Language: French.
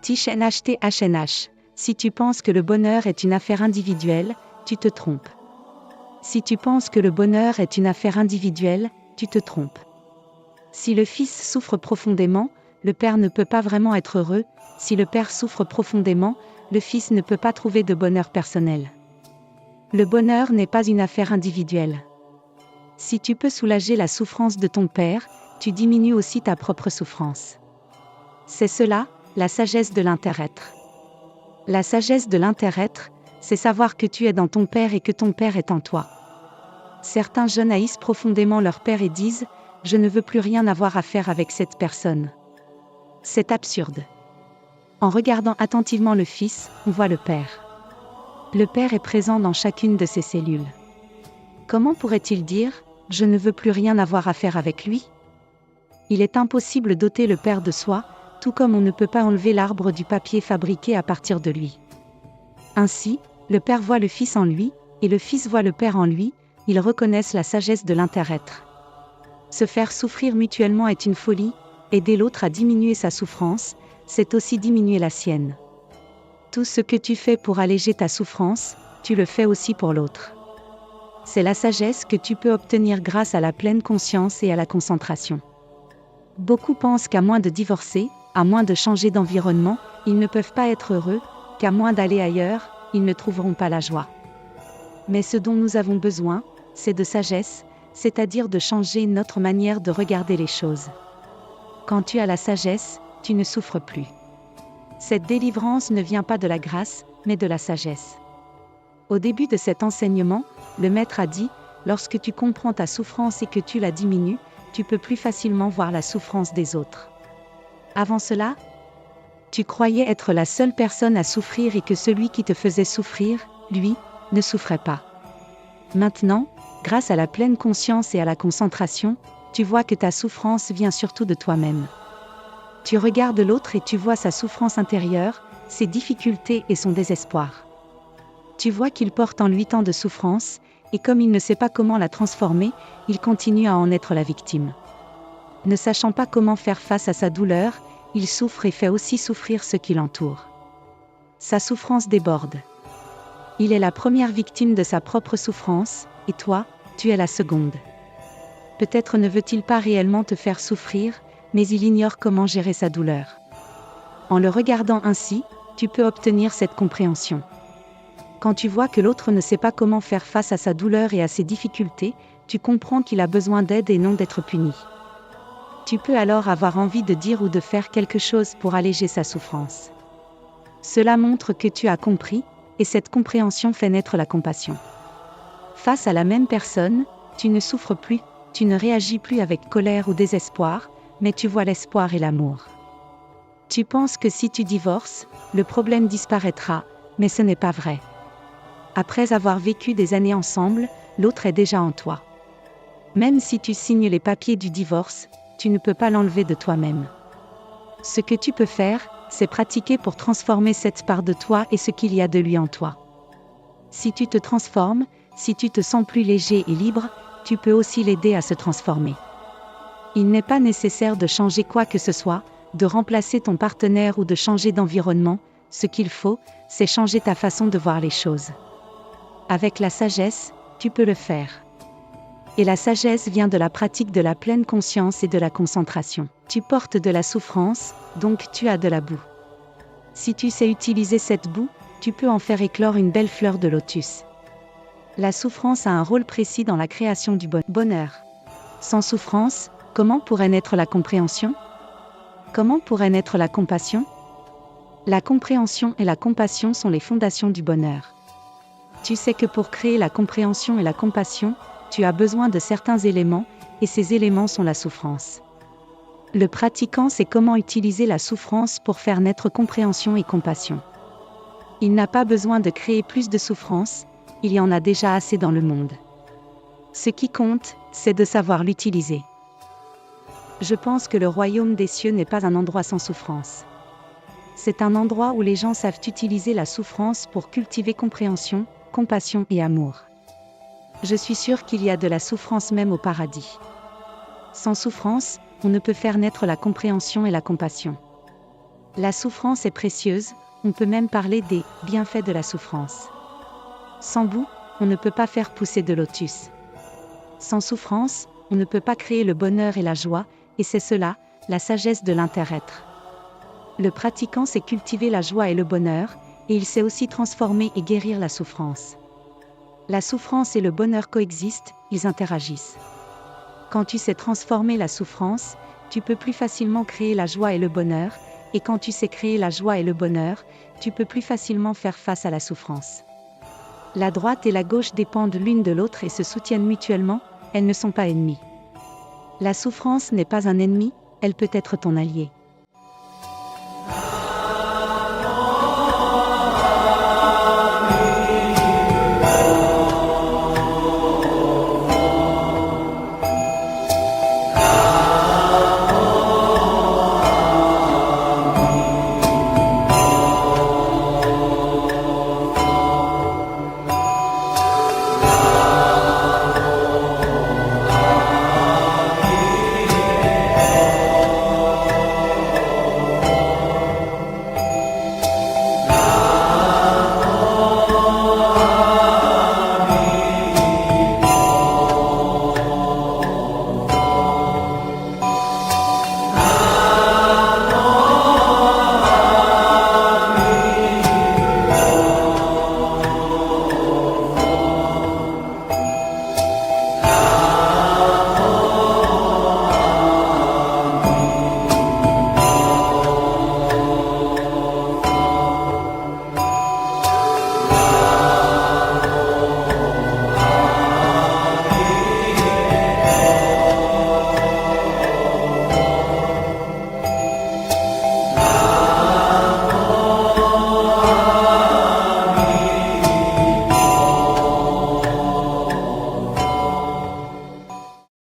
Tish NHTHNH. Si tu penses que le bonheur est une affaire individuelle, tu te trompes. Si tu penses que le bonheur est une affaire individuelle, tu te trompes. Si le fils souffre profondément, le père ne peut pas vraiment être heureux. Si le père souffre profondément, le fils ne peut pas trouver de bonheur personnel. Le bonheur n'est pas une affaire individuelle. Si tu peux soulager la souffrance de ton père, tu diminues aussi ta propre souffrance. C'est cela, la sagesse de l'inter-être. La sagesse de l'inter-être, c'est savoir que tu es dans ton père et que ton père est en toi. Certains jeunes haïssent profondément leur père et disent « Je ne veux plus rien avoir à faire avec cette personne ». C'est absurde. En regardant attentivement le fils, on voit le père. Le père est présent dans chacune de ses cellules. Comment pourrait-il dire « Je ne veux plus rien avoir à faire avec lui » ? Il est impossible d'ôter le père de soi, tout comme on ne peut pas enlever l'arbre du papier fabriqué à partir de lui. Ainsi, le père voit le fils en lui, et le fils voit le père en lui, ils reconnaissent la sagesse de l'inter-être. Se faire souffrir mutuellement est une folie, aider l'autre à diminuer sa souffrance, c'est aussi diminuer la sienne. Tout ce que tu fais pour alléger ta souffrance, tu le fais aussi pour l'autre. C'est la sagesse que tu peux obtenir grâce à la pleine conscience et à la concentration. Beaucoup pensent qu'à moins de divorcer, à moins de changer d'environnement, ils ne peuvent pas être heureux, qu'à moins d'aller ailleurs, ils ne trouveront pas la joie. Mais ce dont nous avons besoin, c'est de sagesse, c'est-à-dire de changer notre manière de regarder les choses. Quand tu as la sagesse, tu ne souffres plus. Cette délivrance ne vient pas de la grâce, mais de la sagesse. Au début de cet enseignement, le maître a dit, lorsque tu comprends ta souffrance et que tu la diminues, tu peux plus facilement voir la souffrance des autres. Avant cela, tu croyais être la seule personne à souffrir et que celui qui te faisait souffrir, lui, ne souffrait pas. Maintenant, grâce à la pleine conscience et à la concentration, tu vois que ta souffrance vient surtout de toi-même. Tu regardes l'autre et tu vois sa souffrance intérieure, ses difficultés et son désespoir. Tu vois qu'il porte en lui tant de souffrance, et comme il ne sait pas comment la transformer, il continue à en être la victime. Ne sachant pas comment faire face à sa douleur, il souffre et fait aussi souffrir ceux qui l'entourent. Sa souffrance déborde. Il est la première victime de sa propre souffrance, et toi, tu es la seconde. Peut-être ne veut-il pas réellement te faire souffrir, mais il ignore comment gérer sa douleur. En le regardant ainsi, tu peux obtenir cette compréhension. Quand tu vois que l'autre ne sait pas comment faire face à sa douleur et à ses difficultés, tu comprends qu'il a besoin d'aide et non d'être puni. Tu peux alors avoir envie de dire ou de faire quelque chose pour alléger sa souffrance. Cela montre que tu as compris, et cette compréhension fait naître la compassion. Face à la même personne, tu ne souffres plus, tu ne réagis plus avec colère ou désespoir, mais tu vois l'espoir et l'amour. Tu penses que si tu divorces, le problème disparaîtra, mais ce n'est pas vrai. Après avoir vécu des années ensemble, l'autre est déjà en toi. Même si tu signes les papiers du divorce, tu ne peux pas l'enlever de toi-même. Ce que tu peux faire, c'est pratiquer pour transformer cette part de toi et ce qu'il y a de lui en toi. Si tu te transformes, si tu te sens plus léger et libre, tu peux aussi l'aider à se transformer. Il n'est pas nécessaire de changer quoi que ce soit, de remplacer ton partenaire ou de changer d'environnement, ce qu'il faut, c'est changer ta façon de voir les choses. Avec la sagesse, tu peux le faire. Et la sagesse vient de la pratique de la pleine conscience et de la concentration. Tu portes de la souffrance, donc tu as de la boue. Si tu sais utiliser cette boue, tu peux en faire éclore une belle fleur de lotus. La souffrance a un rôle précis dans la création du bonheur. Sans souffrance, comment pourrait naître la compréhension ? Comment pourrait naître la compassion ? La compréhension et la compassion sont les fondations du bonheur. Tu sais que pour créer la compréhension et la compassion, tu as besoin de certains éléments, et ces éléments sont la souffrance. Le pratiquant sait comment utiliser la souffrance pour faire naître compréhension et compassion. Il n'a pas besoin de créer plus de souffrance, il y en a déjà assez dans le monde. Ce qui compte, c'est de savoir l'utiliser. Je pense que le royaume des cieux n'est pas un endroit sans souffrance. C'est un endroit où les gens savent utiliser la souffrance pour cultiver compréhension, compassion et amour. Je suis sûre qu'il y a de la souffrance même au paradis. Sans souffrance, on ne peut faire naître la compréhension et la compassion. La souffrance est précieuse, on peut même parler des bienfaits de la souffrance. Sans boue, on ne peut pas faire pousser de lotus. Sans souffrance, on ne peut pas créer le bonheur et la joie, et c'est cela, la sagesse de l'inter-être. Le pratiquant sait cultiver la joie et le bonheur, et il sait aussi transformer et guérir la souffrance. La souffrance et le bonheur coexistent, ils interagissent. Quand tu sais transformer la souffrance, tu peux plus facilement créer la joie et le bonheur, et quand tu sais créer la joie et le bonheur, tu peux plus facilement faire face à la souffrance. La droite et la gauche dépendent l'une de l'autre et se soutiennent mutuellement, elles ne sont pas ennemies. La souffrance n'est pas un ennemi, elle peut être ton allié.